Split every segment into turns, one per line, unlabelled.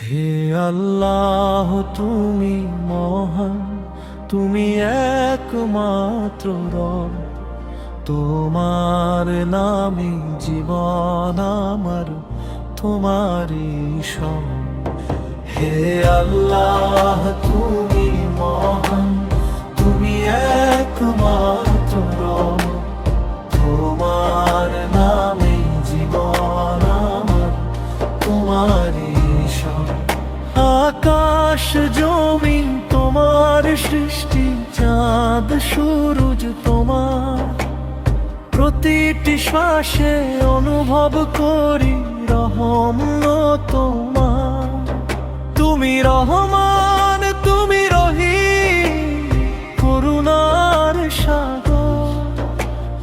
হে আল্লাহ, তুমি মহান, তুমি একমাত্র রব। তোমার নামে জীবন আমার, তোমারই সব। হে আল্লাহ, তুমি মহান, তুমি একমাত্র রব। তোমার নামে জীবন আমার, তোমারই সব। আকাশ জমিন তোমার সৃষ্টি, চাঁদ সূরজ তোমার। প্রতিটি শ্বাসে অনুভব করি রহম তোমার। তুমি রহমান, তুমি রহিম, করুণার সাগর।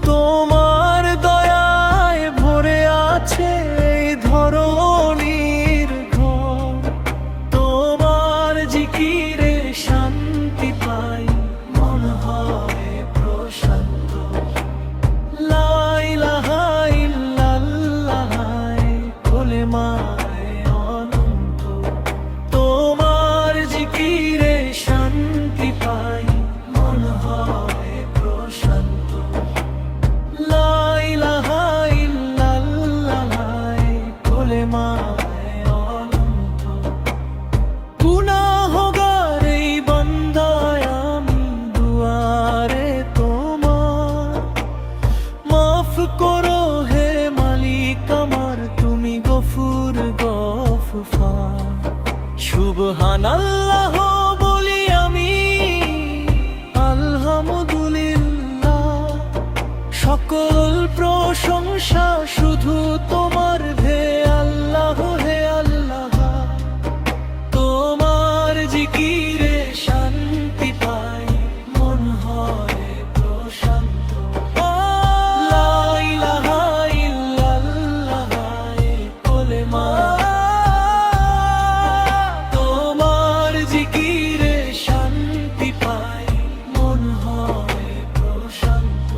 তোমার দয়ায় ভরে আছে এই ধরণীর ঘর। তোমার জিকিরে শান্তি পাই, মন হয় প্রশান্ত। লা ইলাহা ইল্লাল্লাহ, কলেমায়ে অনন্ত। তোমার জিকিরে শান্তি পাই, মন হয় প্রশান্ত। লা ইলাহা ইল্লাল্লাহ, কলেমায়ে অনন্ত। গুনাহগার এই বান্দায় আমি, দুয়ারে তোমার। মাফ করো হে মালিক আমার, তুমি গফুর গফফার। সুবহানাল্লাহ বলি আমি, আলহামদুলিল্লাহ। সকল প্রশংসা শুধু তোমার, হে আল্লাহ হে আল্লাহ। তোমার জিকিরে শান্তি পাই, মন হয় প্রশান্ত। লা ইলাহা ইল্লাল্লাহ, কলেমা। তোমার জিকিরে শান্তি পাই, মন হয় প্রশান্ত।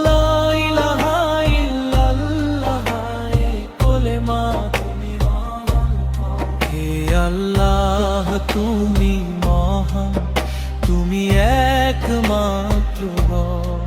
লা ইলাহা ইল্লাল্লাহ, কলেমা তুমি অনন্ত। হে আল্লাহ, তুমি মহান, তুমি একমাত্র রব।